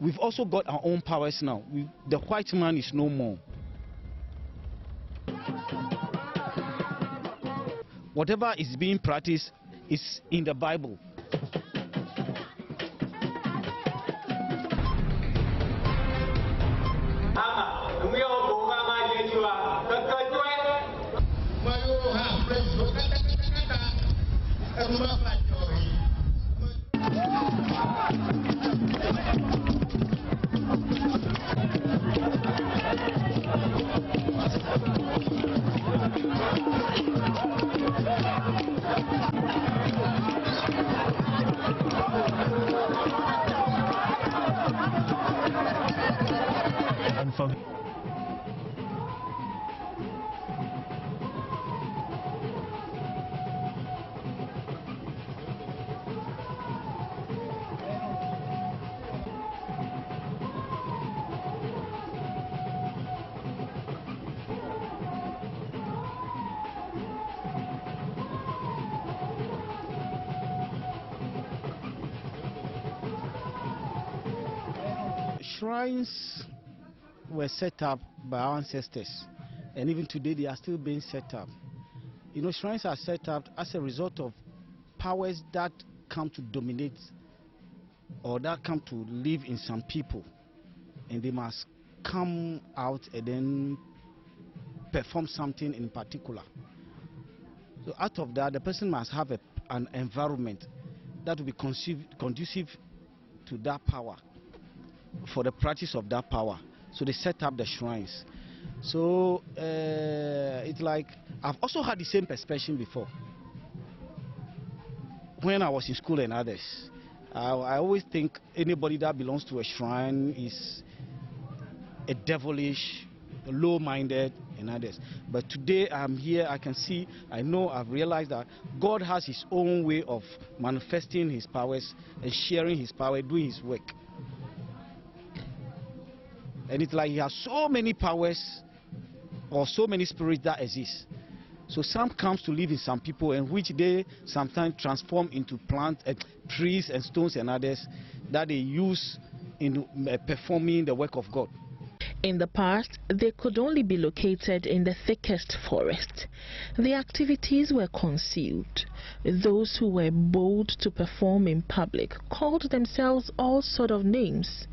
we've also got our own powers now. The white man is no more. Whatever is being practiced is in the Bible. And from shrines were set up by our ancestors, and even today they are still being set up. You know, shrines are set up as a result of powers that come to dominate or that come to live in some people, and they must come out and then perform something in particular. So out of that, the person must have an environment that will be conducive to that power, for the practice of that power. So they set up the shrines. So it's like, I've also had the same perception before. When I was in school and others, I always think anybody that belongs to a shrine is a devilish, low-minded and others. But today I'm here, I can see, I know, I've realized that God has his own way of manifesting his powers and sharing his power, doing his work. And it's like he has so many powers or so many spirits that exist. So some comes to live in some people, and which they sometimes transform into plants, trees and stones and others that they use in performing the work of God. In the past, they could only be located in the thickest forest. The activities were concealed. Those who were bold to perform in public called themselves all sorts of names.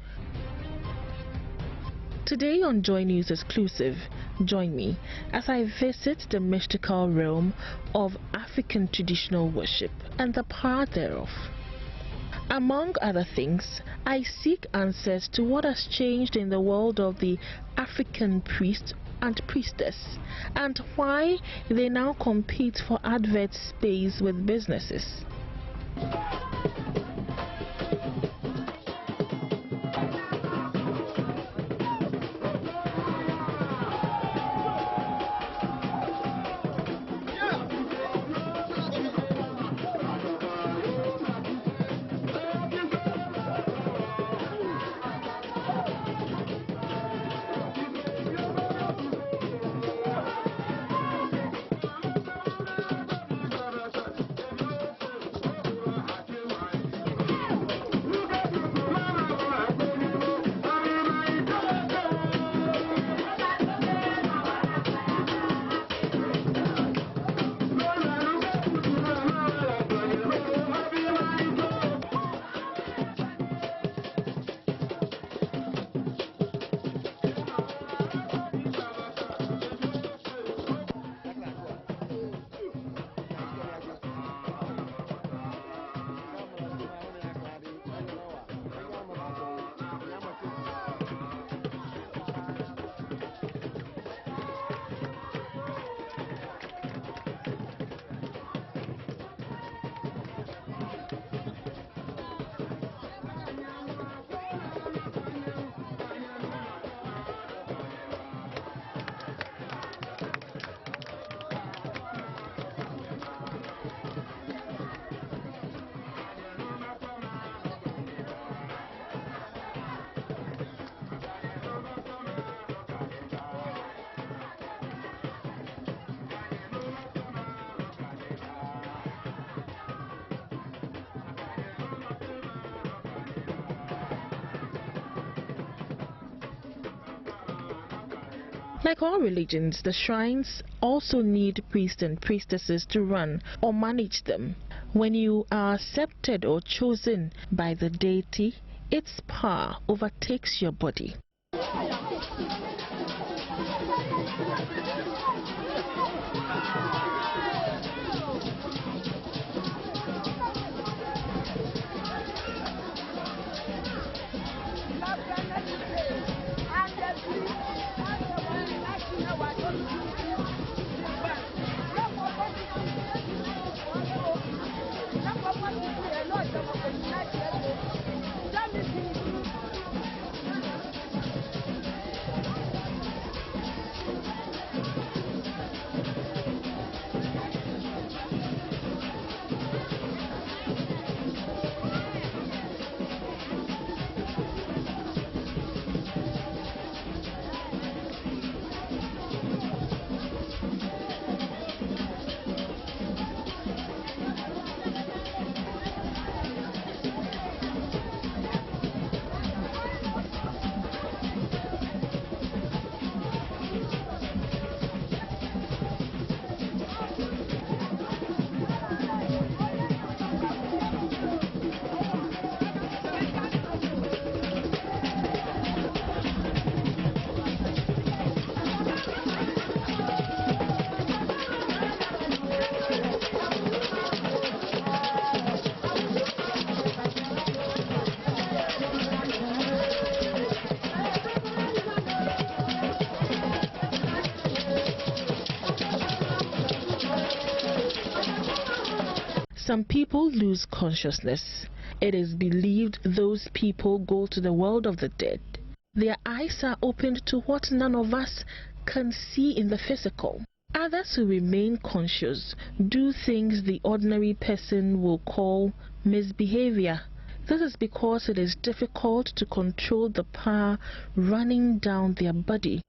Today on Joynews Exclusive, join me as I visit the mystical realm of African traditional worship and the power thereof. Among other things, I seek answers to what has changed in the world of the African priest and priestess, and why they now compete for advert space with businesses. Like all religions, the shrines also need priests and priestesses to run or manage them. When you are accepted or chosen by the deity, its power overtakes your body. Some people lose consciousness. It is believed those people go to the world of the dead. Their eyes are opened to what none of us can see in the physical. Others who remain conscious do things the ordinary person will call misbehavior. This is because it is difficult to control the power running down their body.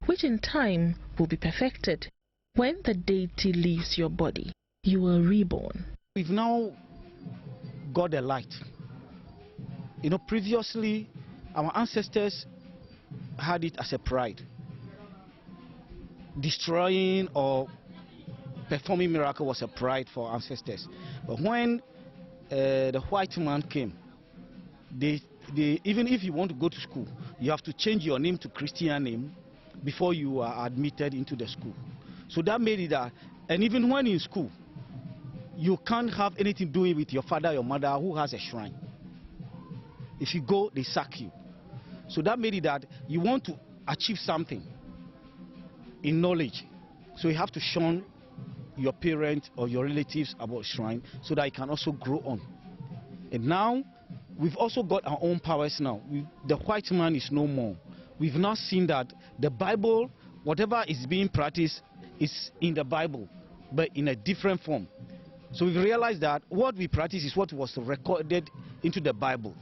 Which in time will be perfected. When the deity leaves your body, you are reborn. We've now got the light. You know, previously our ancestors had it as a pride. Destroying or performing miracle was a pride for ancestors. But when the white man came, even if you want to go to school, you have to change your name to Christian name before you are admitted into the school. So that made it that, and even when in school, you can't have anything doing with your father or mother who has a shrine. If you go, they sack you. So that made it that you want to achieve something in knowledge. So you have to shun your parents or your relatives about shrine so that you can also grow on. And now, we've also got our own powers now. The white man is no more. We've now seen that the Bible, whatever is being practiced, is in the Bible, but in a different form. So we've realized that what we practice is what was recorded into the Bible.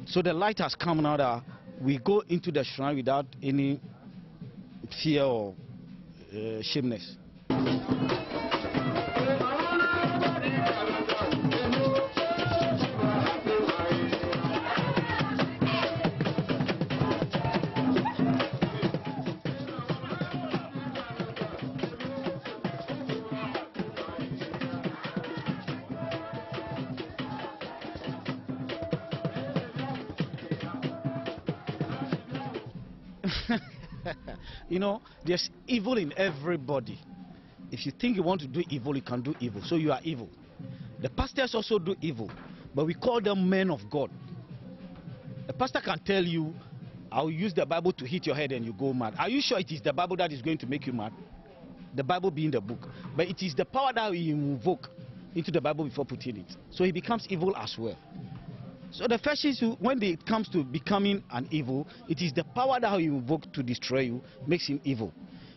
So the light has come now that we go into the shrine without any fear or shameness. You know, there's evil in everybody. If you think you want to do evil, you can do evil. So you are evil. The pastors also do evil, but we call them men of God. The pastor can tell you, I'll use the Bible to hit your head and you go mad. Are you sure it is the Bible that is going to make you mad? The Bible being the book. But it is the power that we invoke into the Bible before putting it. So he becomes evil as well. So the first issue, when it comes to becoming an evil, it is the power that you invoke to destroy you makes him evil.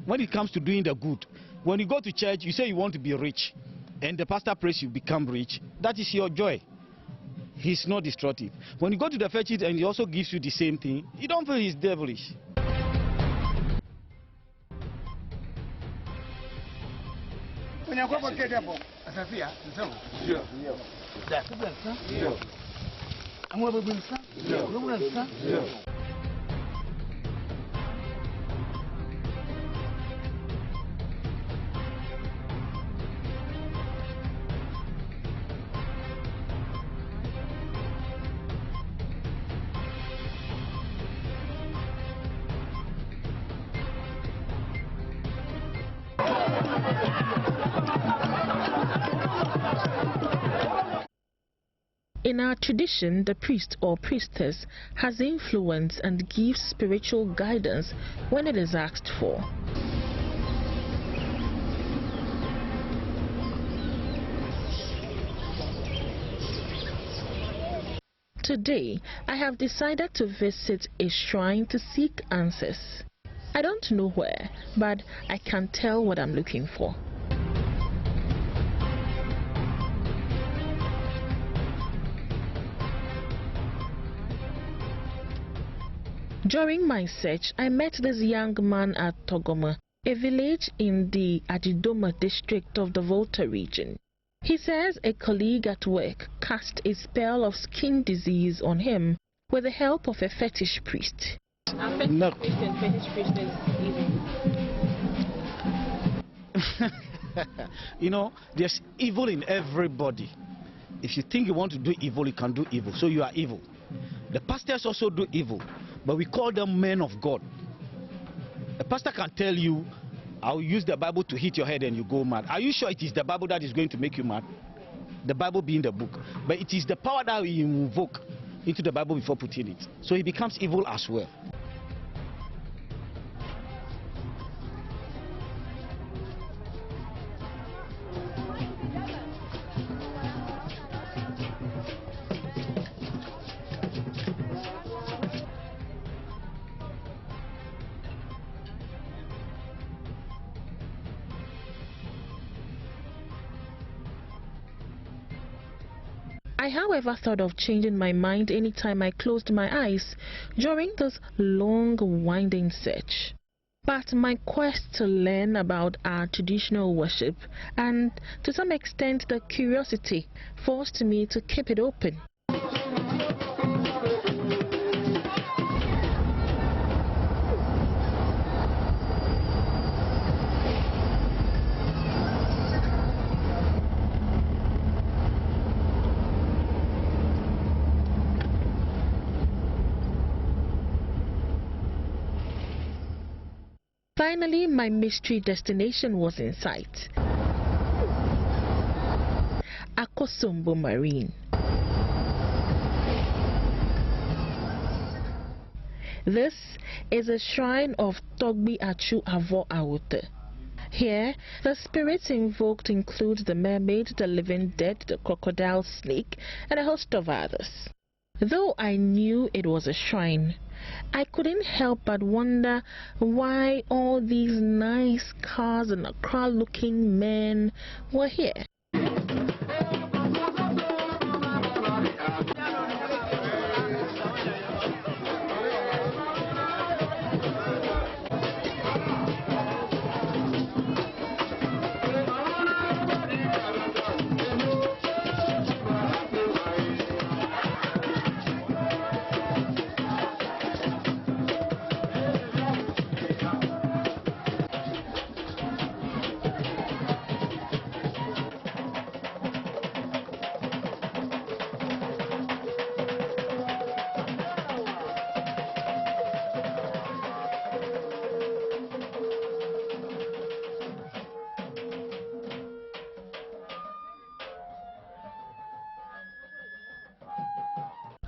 When it comes to doing the good, when you go to church, you say you want to be rich, and the pastor prays you become rich, that is your joy. He's not destructive. When you go to the church and he also gives you the same thing, you don't feel he's devilish. In our tradition, the priest or priestess has influence and gives spiritual guidance when it is asked for. Today, I have decided to visit a shrine to seek answers. I don't know where, but I can tell what I'm looking for. During my search, I met this young man at Togoma, a village in the Ajidoma district of the Volta region. He says a colleague at work cast a spell of skin disease on him with the help of a fetish priest. No. You know, there's evil in everybody. If you think you want to do evil, you can do evil. So you are evil. The pastors also do evil, but we call them men of God. A pastor can tell you, I'll use the Bible to hit your head and you go mad. Are you sure it is the Bible that is going to make you mad? The Bible being the book. But it is the power that we invoke into the Bible before putting it. So he becomes evil as well. I, however, thought of changing my mind anytime I closed my eyes during this long, winding search. But my quest to learn about our traditional worship and, to some extent, the curiosity forced me to keep it open. Finally, my mystery destination was in sight. Akosombo Marine. This is a shrine of Togbi Achu Avo Awute. Here, the spirits invoked include the mermaid, the living dead, the crocodile, snake, and a host of others. Though I knew it was a shrine, I couldn't help but wonder why all these nice cars and Accra-looking men were here.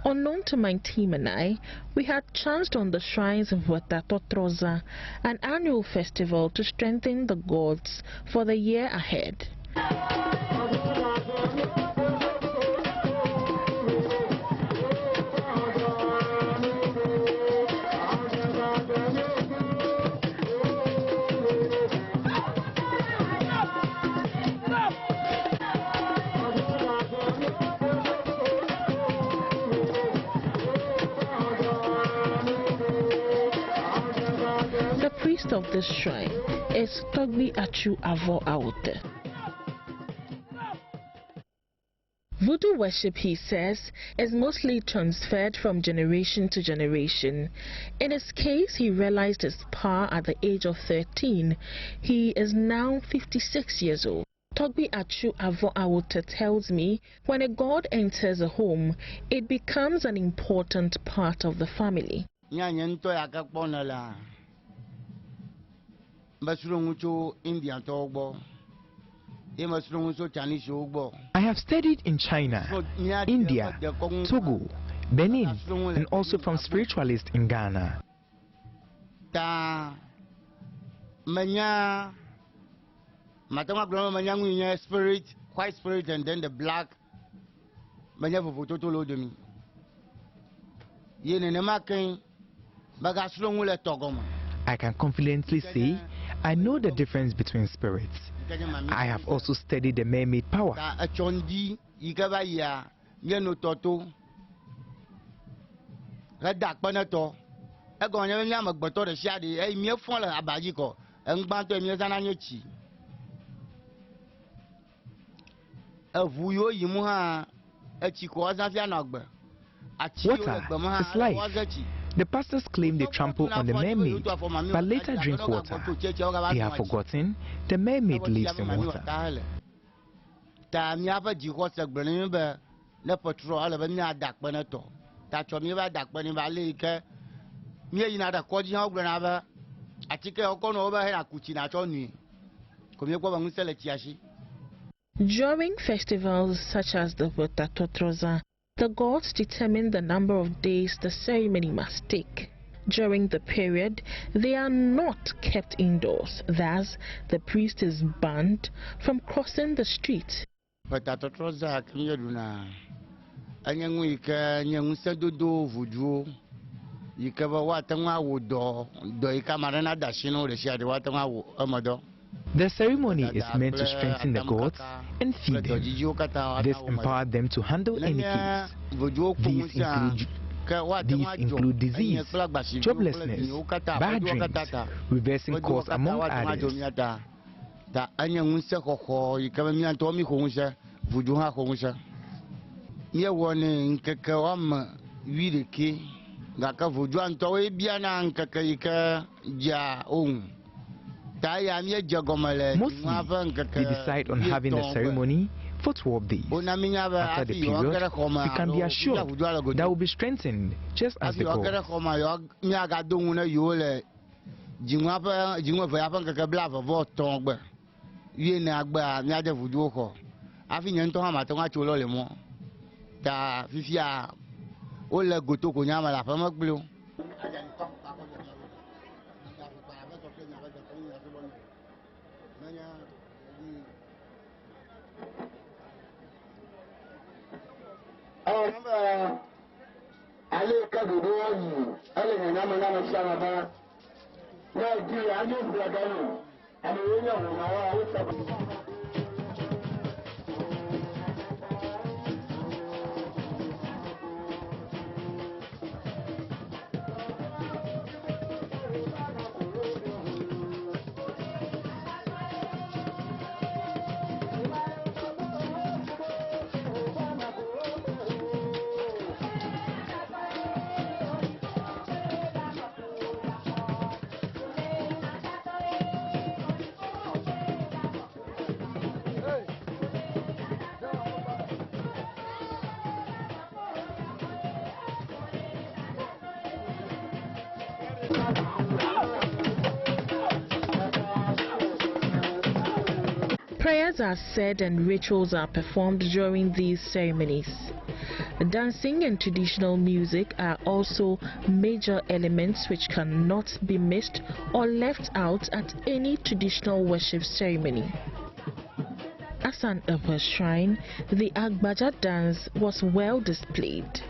Unknown to my team and I, we had chanced on the shrines of Watatotroza, an annual festival to strengthen the gods for the year ahead. The priest of this shrine is Togbi Achu Avo Awute. Voodoo worship, he says, is mostly transferred from generation to generation. In his case, he realized his power at the age of 13. He is now 56 years old. Togbi Achu Avo Awota tells me when a god enters a home, it becomes an important part of the family. I have studied in China, India, Togo, Benin, and also from spiritualists in Ghana. Spirit, white spirit, and then the black. I can confidently say I know the difference between spirits. I have also studied the mermaid power. Water is life. The pastors claim they trample on the mermaid, but later drink water. They have forgotten the mermaid lives in water. During festivals such as the Votatotroza, the gods determine the number of days the ceremony must take. During the period, they are not kept indoors. Thus, the priest is banned from crossing the street. The ceremony is meant to strengthen the gods and feed them. This empowered them to handle any case. These include disease, joblessness, bad dreams, reversing cause among others. Mostly, they decide on having the ceremony for 12 days. After the period, we can be assured that will be strengthened just as the gods. Prayers are said and rituals are performed during these ceremonies. Dancing and traditional music are also major elements which cannot be missed or left out at any traditional worship ceremony. At an upper shrine, the Agbaja dance was well displayed.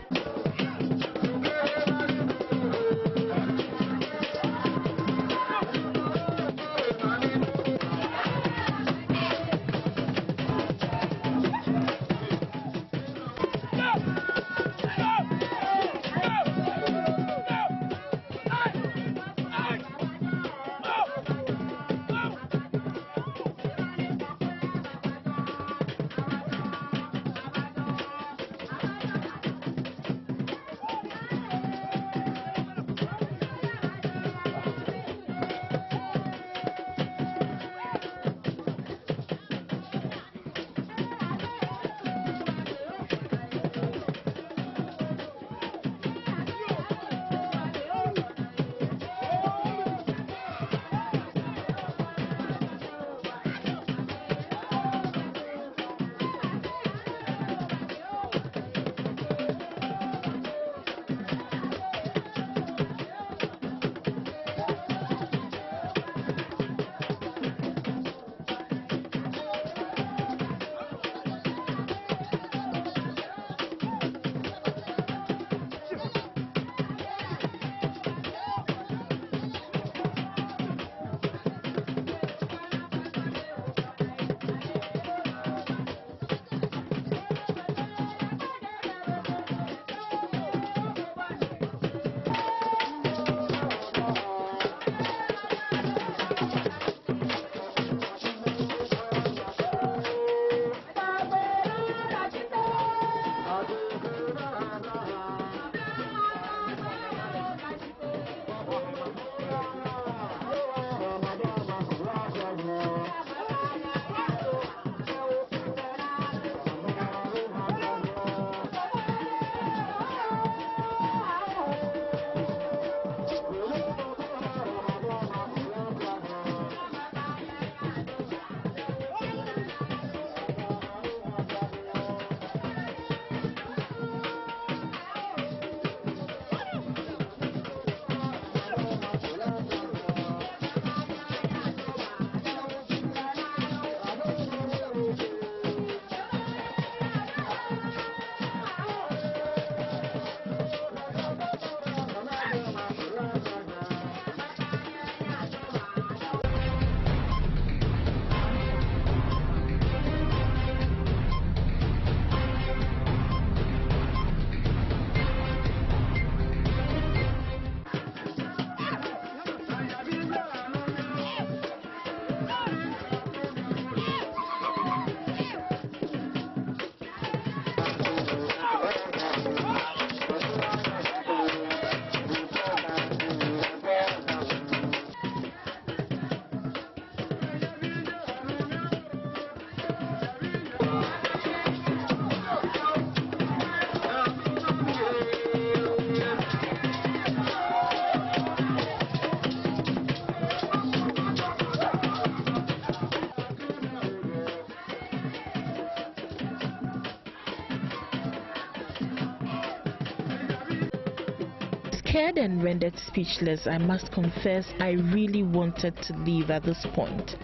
Scared and rendered speechless, I must confess I really wanted to leave at this point.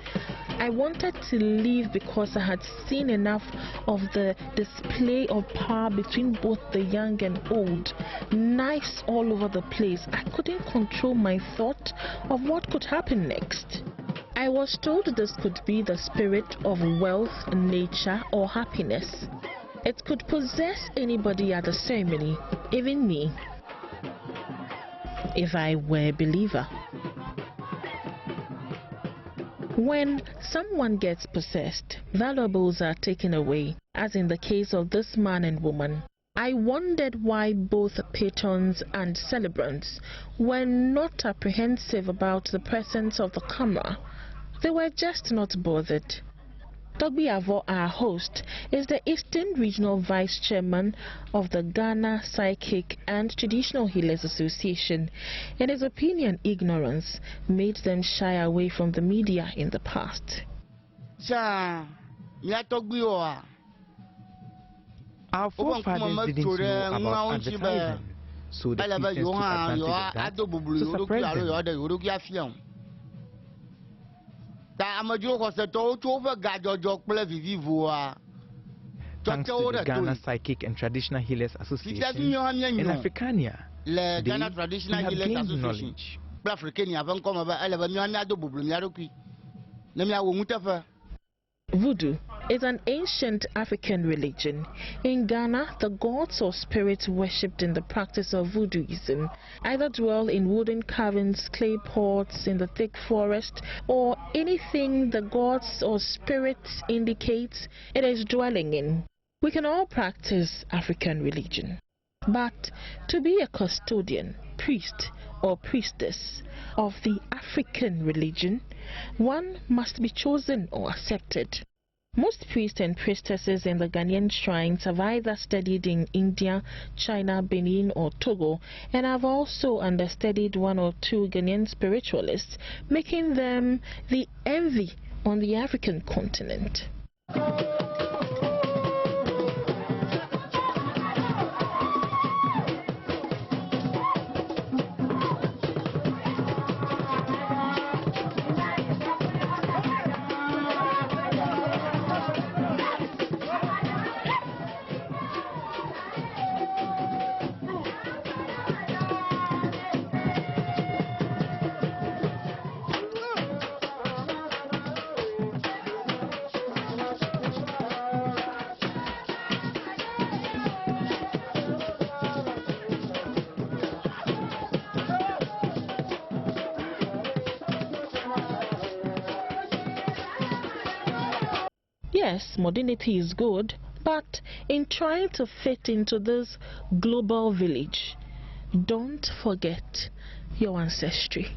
I wanted to leave because I had seen enough of the display of power between both the young and old. Knives all over the place. I couldn't control my thought of what could happen next. I was told this could be the spirit of wealth, nature, or happiness. It could possess anybody at the ceremony, even me, if I were a believer. When someone gets possessed, valuables are taken away, as in the case of this man and woman. I wondered why both patrons and celebrants were not apprehensive about the presence of the camera. They were just not bothered. Dogby Avo, our host, is the Eastern Regional Vice Chairman of the Ghana Psychic and Traditional Healers Association. In his opinion, ignorance made them shy away from the media in the past. Our forefathers didn't know about advertising, so the Christians took advantage of that to suppress them. Thanks to the Ghana Psychic and Traditional Healers Association in Africania, today we have gained knowledge. Voodoo is an ancient African religion. In Ghana, the gods or spirits worshipped in the practice of voodooism either dwell in wooden caverns, clay pots, in the thick forest, or anything the gods or spirits indicate it is dwelling in. We can all practice African religion. But to be a custodian, priest, or priestess of the African religion, one must be chosen or accepted. Most priests and priestesses in the Ghanaian shrines have either studied in India, China, Benin, or Togo, and have also understudied one or two Ghanaian spiritualists, making them the envy on the African continent. Yes, modernity is good, but in trying to fit into this global village, don't forget your ancestry.